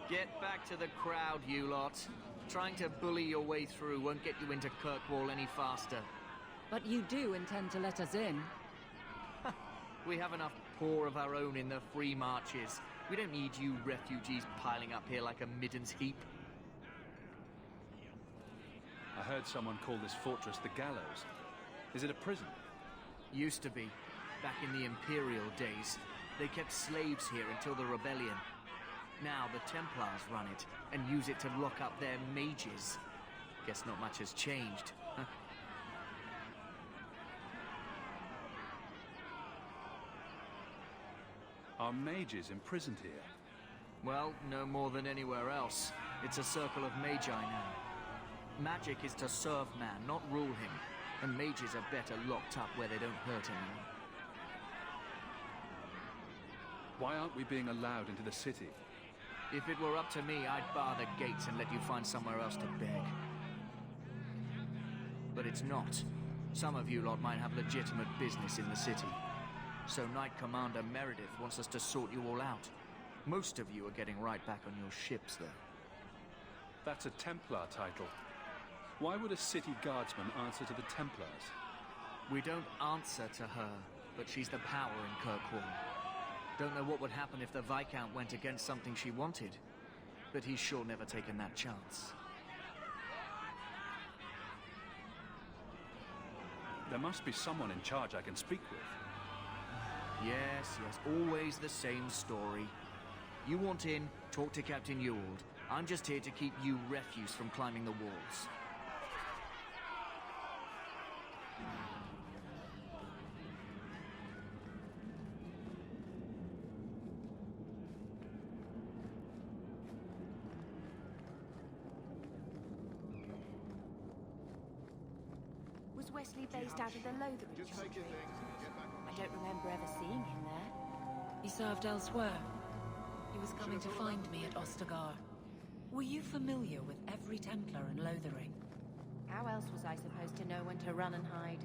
Get back to the crowd, you lot. Trying to bully your way through won't get you into Kirkwall any faster. But you do intend to let us in. We have enough poor of our own in the free marches. We don't need you refugees piling up here like a middens heap. I heard someone call this fortress the Gallows. Is it a prison? Used to be. Back in the Imperial days. They kept slaves here until the rebellion. Now the Templars run it, and use it to lock up their mages. Guess not much has changed. Are mages imprisoned here? Well, no more than anywhere else. It's a circle of magi now. Magic is to serve man, not rule him. And mages are better locked up where they don't hurt anyone. Why aren't we being allowed into the city? If it were up to me, I'd bar the gates and let you find somewhere else to beg. But it's not. Some of you lot might have legitimate business in the city. So Knight Commander Meredith wants us to sort you all out. Most of you are getting right back on your ships, though. That's a Templar title. Why would a city guardsman answer to the Templars? We don't answer to her, but she's the power in Kirkwall. Don't know what would happen if the Viscount went against something she wanted, but he's sure never taken that chance. There must be someone in charge I can speak with. Yes, always the same story. You want in, talk to Captain Ewald. I'm just here to keep you refuse from climbing the walls. Was Wesley based out of the Lothering? Just take your things and get back on. I don't remember ever seeing him there. He served elsewhere. He was coming to find me at Ostagar. Were you familiar with every Templar in Lothering? How else was I supposed to know when to run and hide?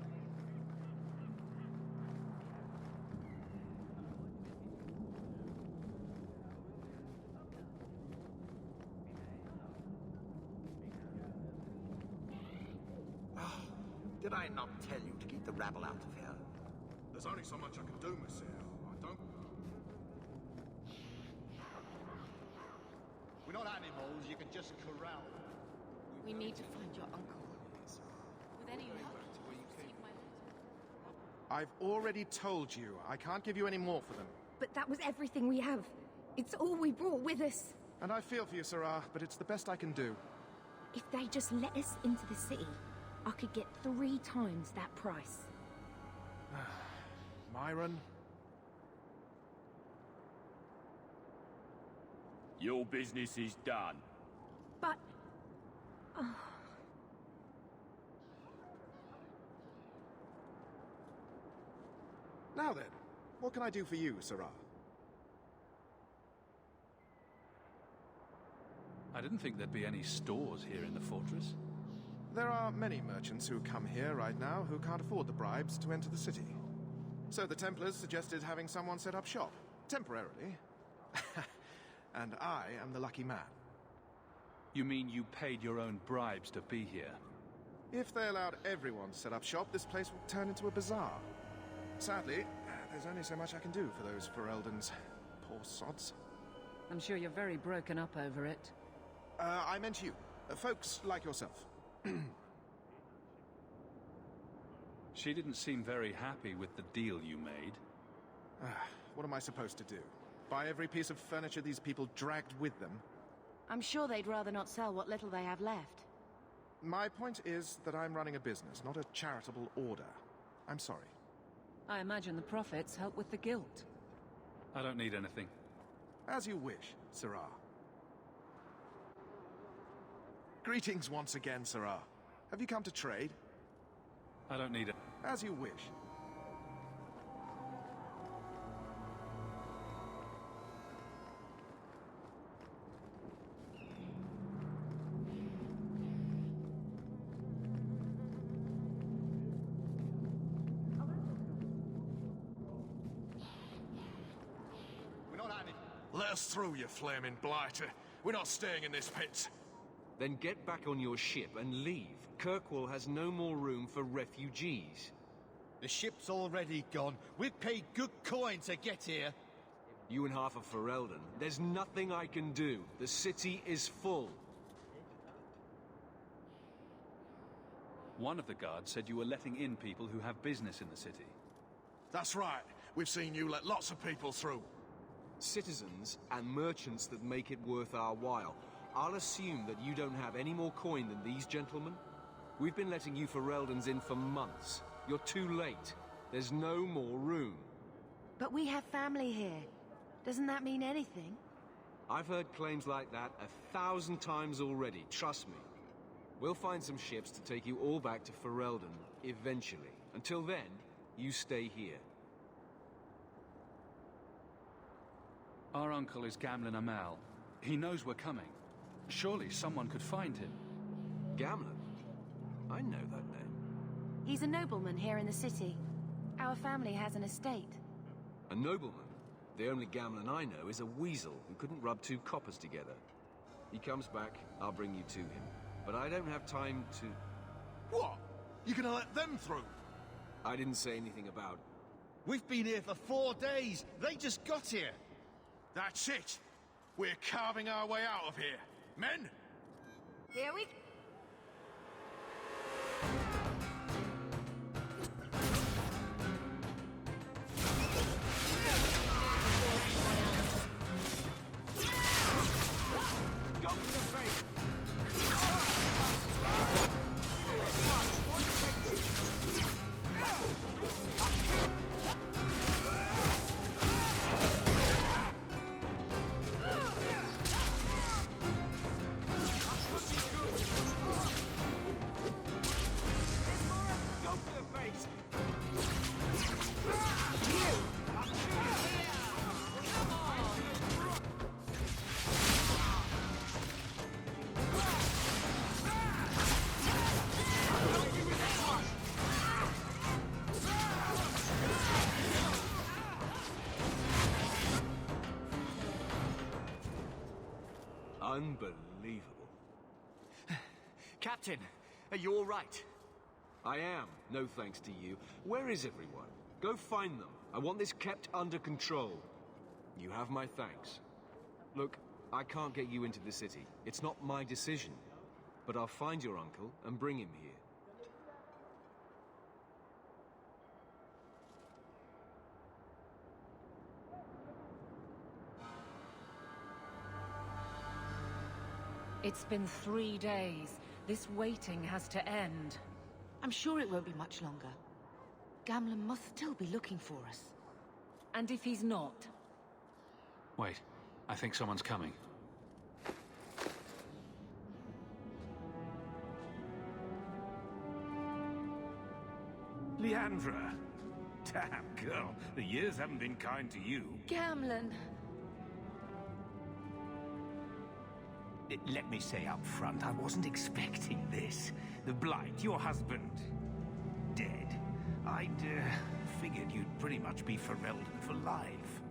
Did I not tell you to keep the rabble out of here? There's only so much I can do, Monsieur. I don't... We're not animals you can just corral. We need to find your uncle. With any luck, I've already told you, I can't give you any more for them. But that was everything we have. It's all we brought with us. And I feel for you, Sarah, but it's the best I can do. If they just let us into the city, I could get 3 times that price. Myron? Your business is done. But... Now then, what can I do for you, Sarah? I didn't think there'd be any stores here in the fortress. There are many merchants who come here right now who can't afford the bribes to enter the city. So the Templars suggested having someone set up shop, temporarily. And I am the lucky man. You mean you paid your own bribes to be here? If they allowed everyone to set up shop, this place would turn into a bazaar. Sadly, there's only so much I can do for those Fereldans. Poor sods. I'm sure you're very broken up over it. I meant you. Folks like yourself. She didn't seem very happy with the deal you made. What am I supposed to do? Buy every piece of furniture these people dragged with them? I'm sure they'd rather not sell what little they have left. My point is that I'm running a business, not a charitable order. I'm sorry. I imagine the profits help with the guilt. I don't need anything. As you wish, Sarah. Greetings once again, Sarah. Have you come to trade? I don't need it. As you wish. We're not animals. Let us through, you flaming blighter. We're not staying in this pit. Then get back on your ship and leave. Kirkwall has no more room for refugees. The ship's already gone. We've paid good coin to get here. You and half of Ferelden. There's nothing I can do. The city is full. One of the guards said you were letting in people who have business in the city. That's right. We've seen you let lots of people through. Citizens and merchants that make it worth our while. I'll assume that you don't have any more coin than these gentlemen. We've been letting you Fereldans in for months. You're too late. There's no more room. But we have family here. Doesn't that mean anything? I've heard claims like that 1,000 times already, trust me. We'll find some ships to take you all back to Ferelden, eventually. Until then, you stay here. Our uncle is Gamlen Amal. He knows we're coming. Surely someone could find him. Gamlen? I know that name. He's a nobleman here in the city. Our family has an estate. A nobleman? The only Gamlen I know is a weasel who couldn't rub two coppers together. He comes back, I'll bring you to him. But I don't have time to... What? You gonna let them through? I didn't say anything about... We've been here for 4 days. They just got here. That's it. We're carving our way out of here. Men? Here we... Unbelievable. Captain, are you all right? I am, no thanks to you. Where is everyone? Go find them. I want this kept under control. You have my thanks. Look, I can't get you into the city. It's not my decision. But I'll find your uncle and bring him here. It's been 3 days. This waiting has to end. I'm sure it won't be much longer. Gamlen must still be looking for us. And if he's not? Wait, I think someone's coming. Leandra. Damn, girl. The years haven't been kind to you. Gamlen. Let me say up front, I wasn't expecting this. The Blight, your husband, dead. I'd figured you'd pretty much be Ferelden for life.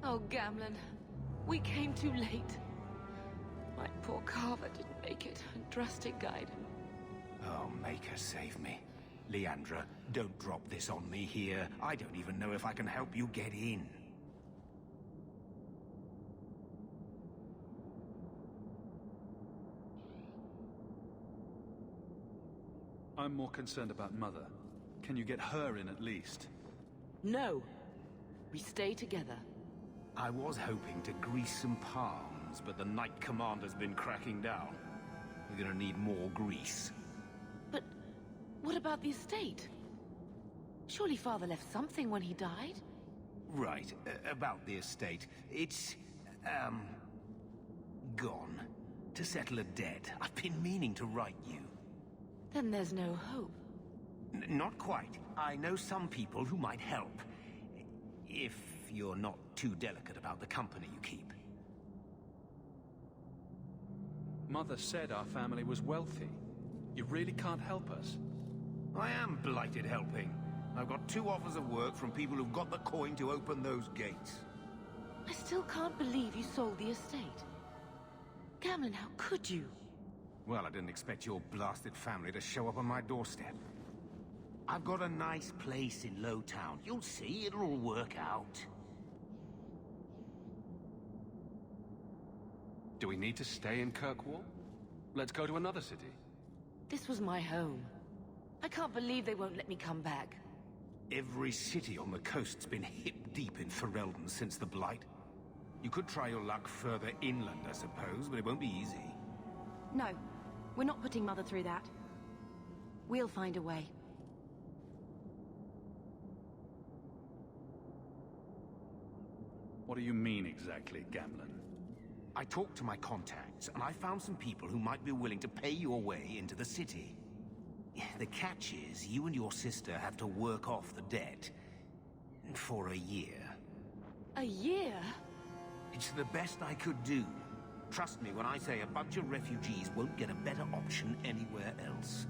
Oh, Gamlen. We came too late. My poor Carver didn't make it, and Drastic guide him. Oh, make her save me. Leandra, don't drop this on me here. I don't even know if I can help you get in. I'm more concerned about Mother. Can you get her in at least? No. We stay together. I was hoping to grease some palms, but the Knight Commander's been cracking down. We're gonna need more grease. But what about the estate? Surely Father left something when he died? Right, about the estate. It's, gone. To settle a debt. I've been meaning to write you. Then there's no hope. Not quite. I know some people who might help. If you're not too delicate about the company you keep. Mother said our family was wealthy. You really can't help us. I am blighted helping. I've got 2 offers of work from people who've got the coin to open those gates. I still can't believe you sold the estate. Gamlin, how could you? Well, I didn't expect your blasted family to show up on my doorstep. I've got a nice place in Lowtown. You'll see, it'll all work out. Do we need to stay in Kirkwall? Let's go to another city. This was my home. I can't believe they won't let me come back. Every city on the coast's been hip-deep in Ferelden since the Blight. You could try your luck further inland, I suppose, but it won't be easy. No, we're not putting Mother through that. We'll find a way. What do you mean exactly, Gamlin? I talked to my contacts, and I found some people who might be willing to pay your way into the city. The catch is, you and your sister have to work off the debt. For a year. A year? It's the best I could do. Trust me when I say a bunch of refugees won't get a better option anywhere else.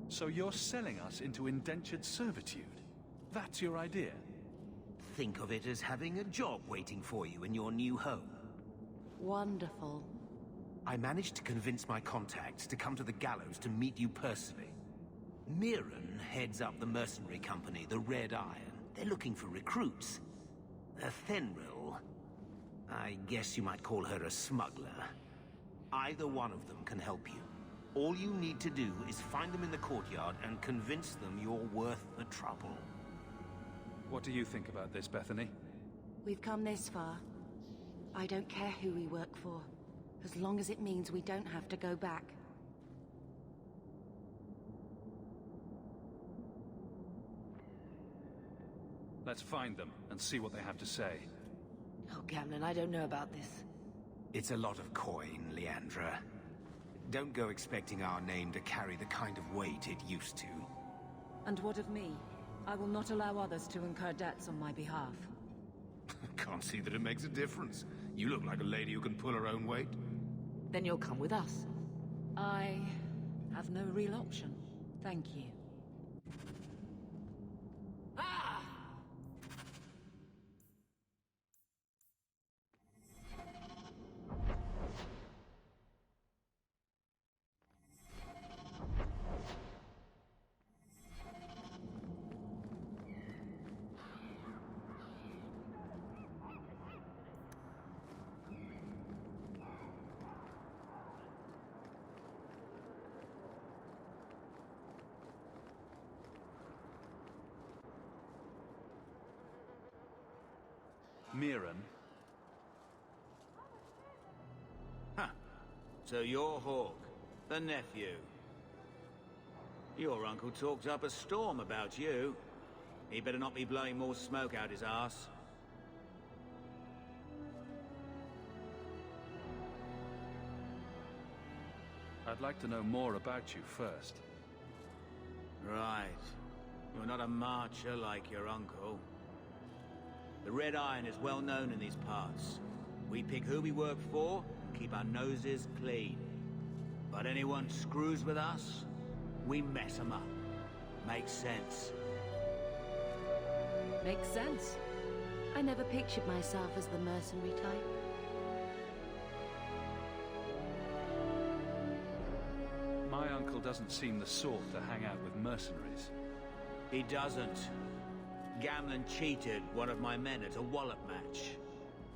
So you're selling us into indentured servitude? That's your idea? Think of it as having a job waiting for you in your new home. Wonderful. I managed to convince my contacts to come to the gallows to meet you personally. Mirren heads up the mercenary company, the Red Iron. They're looking for recruits. Fenrir, I guess you might call her a smuggler. Either one of them can help you. All you need to do is find them in the courtyard and convince them you're worth the trouble. What do you think about this, Bethany? We've come this far. I don't care who we work for, as long as it means we don't have to go back. Let's find them and see what they have to say. Oh, Gamlin, I don't know about this. It's a lot of coin, Leandra. Don't go expecting our name to carry the kind of weight it used to. And what of me? I will not allow others to incur debts on my behalf. Can't see that it makes a difference. You look like a lady who can pull her own weight. Then you'll come with us. I have no real option. Thank you. Mirren? Huh. So you're Hawk, the nephew. Your uncle talked up a storm about you. He better not be blowing more smoke out his arse. I'd like to know more about you first. Right. You're not a marcher like your uncle. The Red Iron is well known in these parts. We pick who we work for and keep our noses clean. But anyone screws with us, we mess them up. Makes sense. Makes sense. I never pictured myself as the mercenary type. My uncle doesn't seem the sort to hang out with mercenaries. He doesn't. Gamlin cheated one of my men at a wallop match.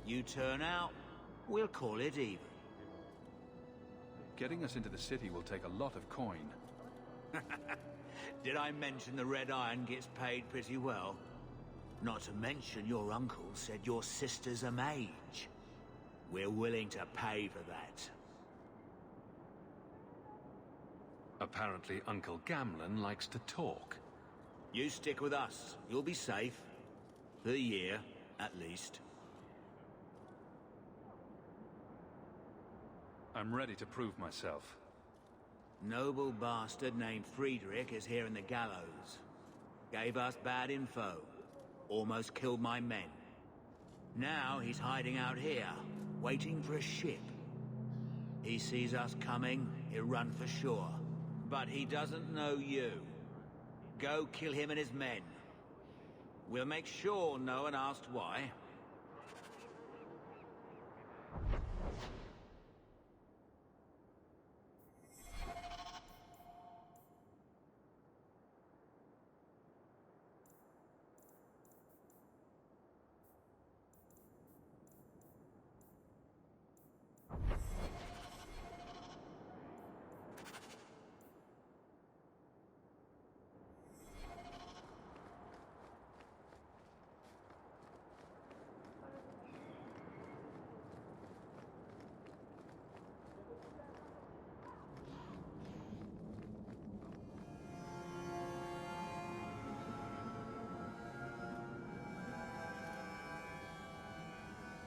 You turn out, we'll call it even. Getting us into the city will take a lot of coin. Did I mention the Red Iron gets paid pretty well? Not to mention your uncle said your sister's a mage. We're willing to pay for that. Apparently Uncle Gamlin likes to talk. You stick with us. You'll be safe. For a year, at least. I'm ready to prove myself. Noble bastard named Friedrich is here in the gallows. Gave us bad info. Almost killed my men. Now he's hiding out here, waiting for a ship. He sees us coming, he'll run for shore. But he doesn't know you. Go kill him and his men. We'll make sure no one asks why.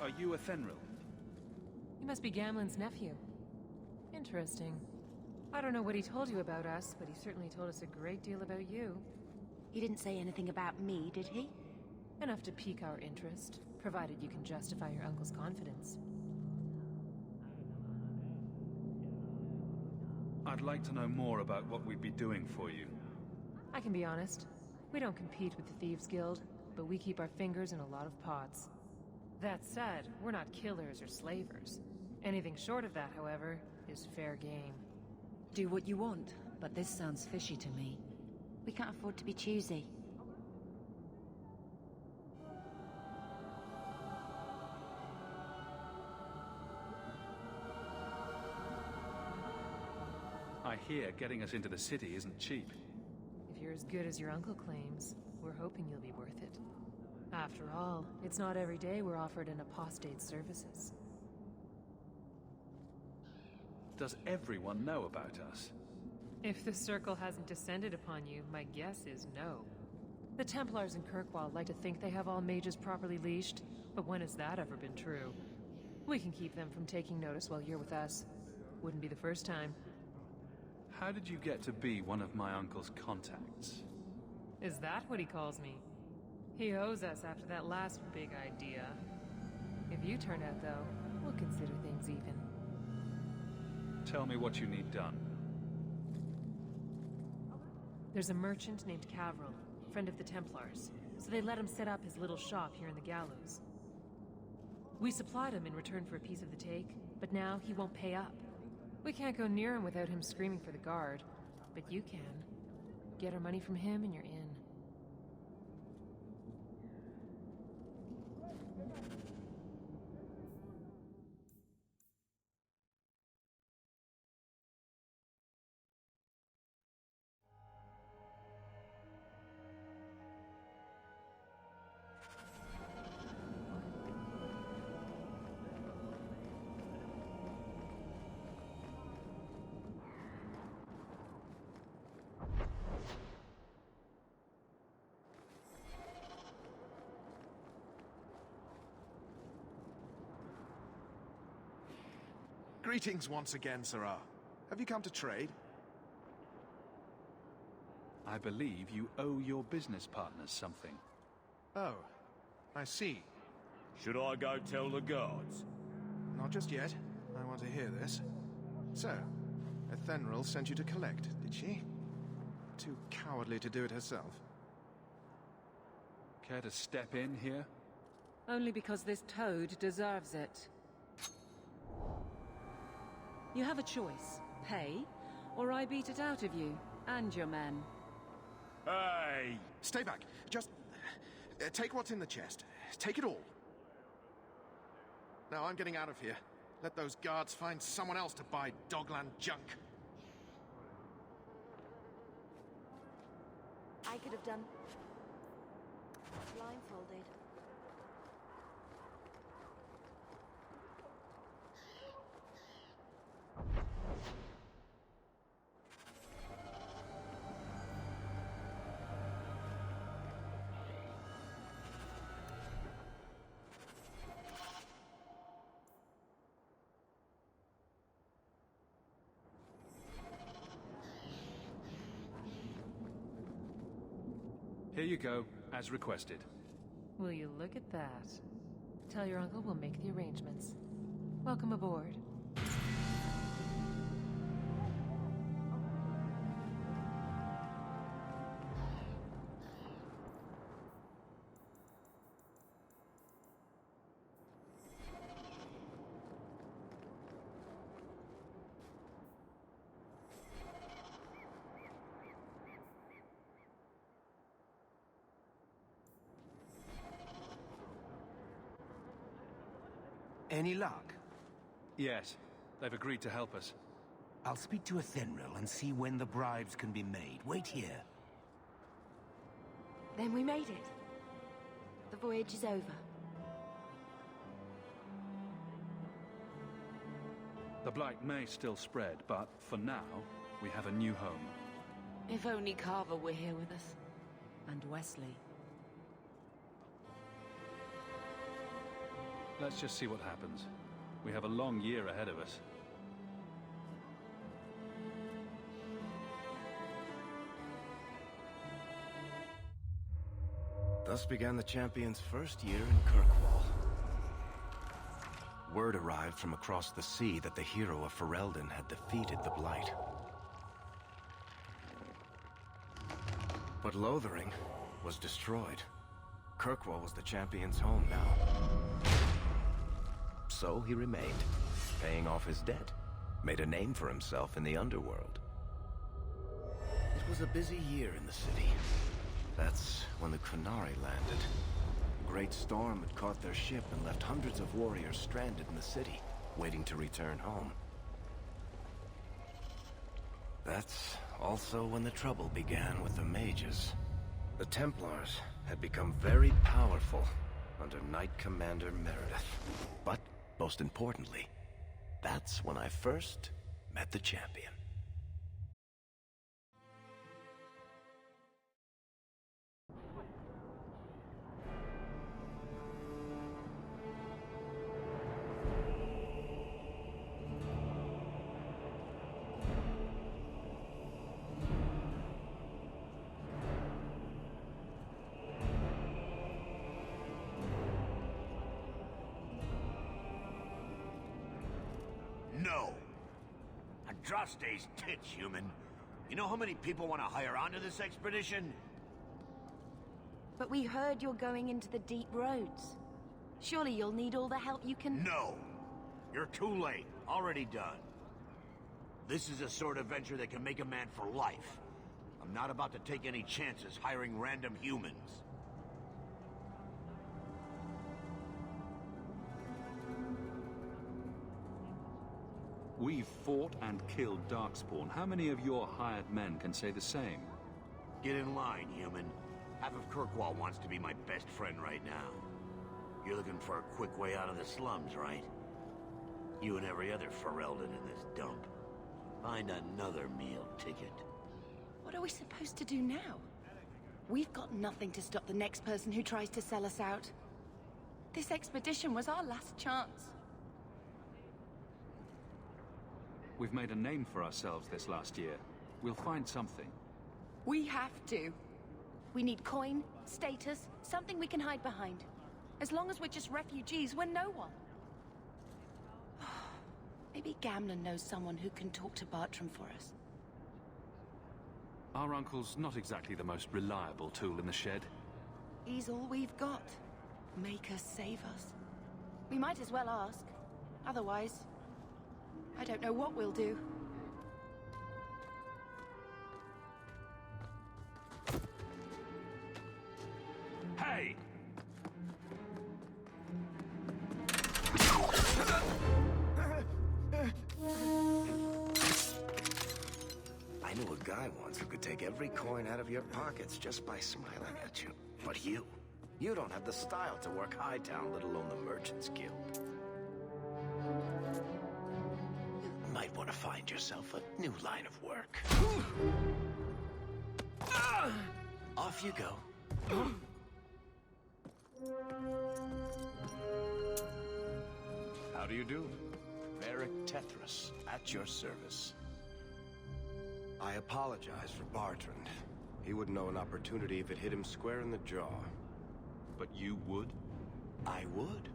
Are you a Thenril? You must be Gamlen's nephew. Interesting. I don't know what he told you about us, but he certainly told us a great deal about you. He didn't say anything about me, did he? Enough to pique our interest, provided you can justify your uncle's confidence. I'd like to know more about what we'd be doing for you. I can be honest. We don't compete with the Thieves Guild, but we keep our fingers in a lot of pots. That said, we're not killers or slavers. Anything short of that, however, is fair game. Do what you want, but this sounds fishy to me. We can't afford to be choosy. I hear getting us into the city isn't cheap. If you're as good as your uncle claims, we're hoping you'll be worth it. After all, it's not every day we're offered an apostate's services. Does everyone know about us? If the Circle hasn't descended upon you, my guess is no. The Templars in Kirkwall like to think they have all mages properly leashed, but when has that ever been true? We can keep them from taking notice while you're with us. Wouldn't be the first time. How did you get to be one of my uncle's contacts? Is that what he calls me? He owes us after that last big idea. If you turn out, though, we'll consider things even. Tell me what you need done. There's a merchant named Cavril, friend of the Templars, so they let him set up his little shop here in the gallows. We supplied him in return for a piece of the take, but now he won't pay up. We can't go near him without him screaming for the guard, but you can. Get our money from him and you're in. Greetings once again, Sirrah. Have you come to trade? I believe you owe your business partners something. Oh, I see. Should I go tell the guards? Not just yet. I want to hear this. So, Thenril sent you to collect, did she? Too cowardly to do it herself. Care to step in here? Only because this toad deserves it. You have a choice. Pay, or I beat it out of you, and your men. Hey! Stay back. Just... take what's in the chest. Take it all. Now I'm getting out of here. Let those guards find someone else to buy Dogland junk. I could have done... blindfolded. Here you go, as requested. Will you look at that? Tell your uncle we'll make the arrangements. Welcome aboard. Any luck? Yes, they've agreed to help us. I'll speak to Thenril and see when the bribes can be made. Wait here. Then we made it. The voyage is over. The blight may still spread, but for now, we have a new home. If only Carver were here with us. And Wesley. Let's just see what happens. We have a long year ahead of us. Thus began the champion's first year in Kirkwall. Word arrived from across the sea that the hero of Ferelden had defeated the Blight. But Lothering was destroyed. Kirkwall was the champion's home now. So he remained, paying off his debt, made a name for himself in the underworld. It was a busy year in the city. That's when the Qunari landed. A great storm had caught their ship and left hundreds of warriors stranded in the city, waiting to return home. That's also when the trouble began with the mages. The Templars had become very powerful under Knight Commander Meredith. But, most importantly, that's when I first met the champion. No. Andraste's tits, human. You know how many people want to hire onto this expedition? But we heard you're going into the deep roads. Surely you'll need all the help you can... No. You're too late. Already done. This is a sort of venture that can make a man for life. I'm not about to take any chances hiring random humans. We've fought and killed Darkspawn. How many of your hired men can say the same? Get in line, human. Half of Kirkwall wants to be my best friend right now. You're looking for a quick way out of the slums, right? You and every other Ferelden in this dump. Find another meal ticket. What are we supposed to do now? We've got nothing to stop the next person who tries to sell us out. This expedition was our last chance. We've made a name for ourselves this last year. We'll find something. We have to. We need coin, status, something we can hide behind. As long as we're just refugees, we're no one. Maybe Gamlen knows someone who can talk to Bartram for us. Our uncle's not exactly the most reliable tool in the shed. He's all we've got. Make us save us. We might as well ask. Otherwise, I don't know what we'll do. Hey! I knew a guy once who could take every coin out of your pockets just by smiling at you. But you don't have the style to work Hightown, let alone the Merchants Guild. You might want to find yourself a new line of work. Off you go. How do you do? Varric Tethras, at your service. I apologize for Bartrand. He wouldn't know an opportunity if it hit him square in the jaw. But you would? I would.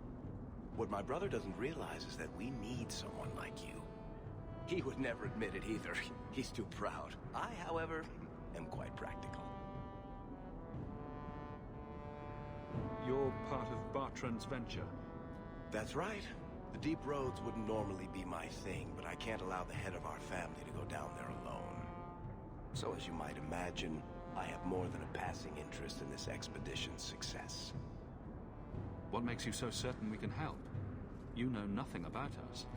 What my brother doesn't realize is that we need someone like you. He would never admit it either. He's too proud. I, however, am quite practical. You're part of Bartrand's venture? That's right. The deep roads wouldn't normally be my thing, but I can't allow the head of our family to go down there alone. So as you might imagine, I have more than a passing interest in this expedition's success. What makes you so certain we can help? You know nothing about us.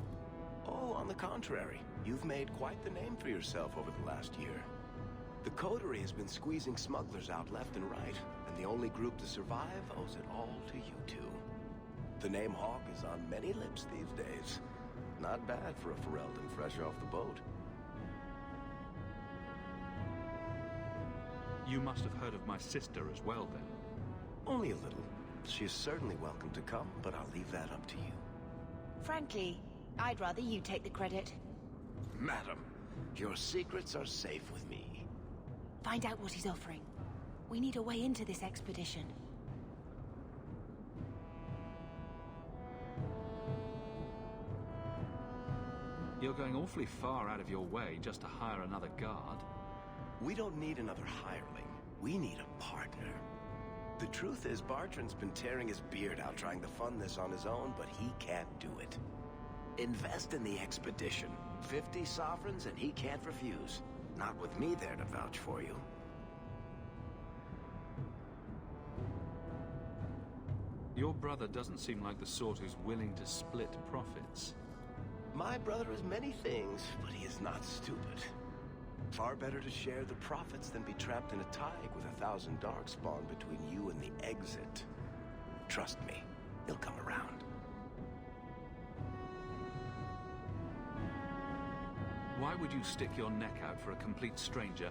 Oh, on the contrary. You've made quite the name for yourself over the last year. The Coterie has been squeezing smugglers out left and right, and the only group to survive owes it all to you two. The name Hawk is on many lips these days. Not bad for a Ferelden fresh off the boat. You must have heard of my sister as well, then. Only a little. She is certainly welcome to come, but I'll leave that up to you. Frankly, I'd rather you take the credit. Madam, your secrets are safe with me. Find out what he's offering. We need a way into this expedition. You're going awfully far out of your way just to hire another guard. We don't need another hireling. We need a partner. The truth is, Bartrand's been tearing his beard out trying to fund this on his own, but he can't do it. Invest in the expedition. 50 sovereigns and he can't refuse. Not with me there to vouch for you. Your brother doesn't seem like the sort who's willing to split profits. My brother is many things, but he is not stupid. Far better to share the profits than be trapped in a tide with 1,000 darkspawn between you and the exit. Trust me, he'll come around. Why would you stick your neck out for a complete stranger?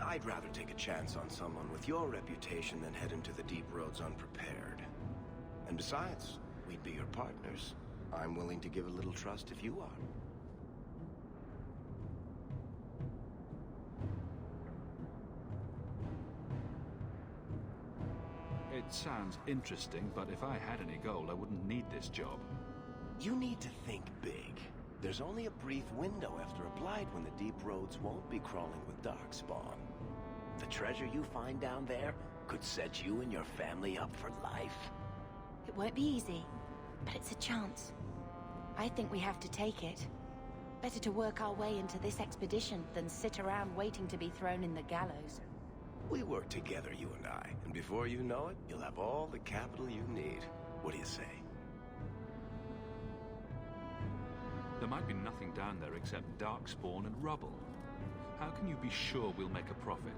I'd rather take a chance on someone with your reputation than head into the deep roads unprepared. And besides, we'd be your partners. I'm willing to give a little trust if you are. It sounds interesting, but if I had any gold, I wouldn't need this job. You need to think big. There's only a brief window after a blight when the deep roads won't be crawling with darkspawn. The treasure you find down there could set you and your family up for life. It won't be easy, but it's a chance. I think we have to take it. Better to work our way into this expedition than sit around waiting to be thrown in the gallows. We work together, you and I, and before you know it, you'll have all the capital you need. What do you say? There might be nothing down there except darkspawn and rubble. How can you be sure we'll make a profit?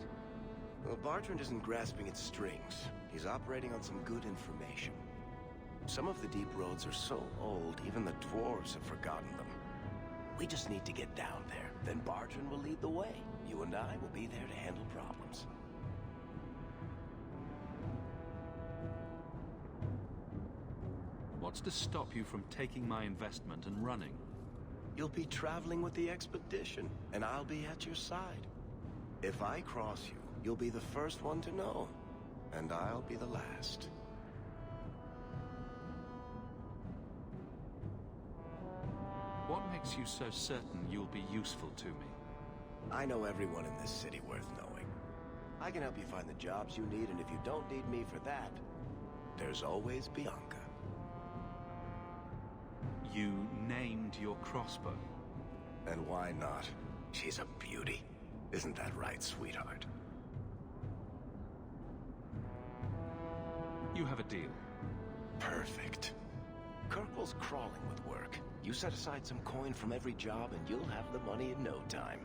Well, Bartrand isn't grasping at strings. He's operating on some good information. Some of the deep roads are so old, even the dwarves have forgotten them. We just need to get down there. Then Bartrand will lead the way. You and I will be there to handle problems. What's to stop you from taking my investment and running? You'll be traveling with the expedition, and I'll be at your side. If I cross you, you'll be the first one to know, and I'll be the last. What makes you so certain you'll be useful to me? I know everyone in this city worth knowing. I can help you find the jobs you need, and if you don't need me for that, there's always Bianca. You named your crossbow. And why not? She's a beauty. Isn't that right, sweetheart? You have a deal. Perfect. Kirkwall's crawling with work. You set aside some coin from every job and you'll have the money in no time.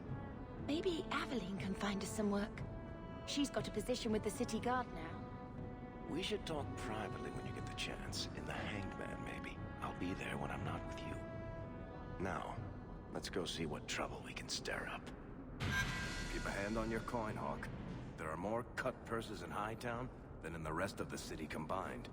Maybe Aveline can find us some work. She's got a position with the city guard now. We should talk privately when you get the chance. In the Hanged Man, maybe. I'll be there when I'm not with you. Now, let's go see what trouble we can stir up. Keep a hand on your coin, Hawk. There are more cut purses in Hightown than in the rest of the city combined.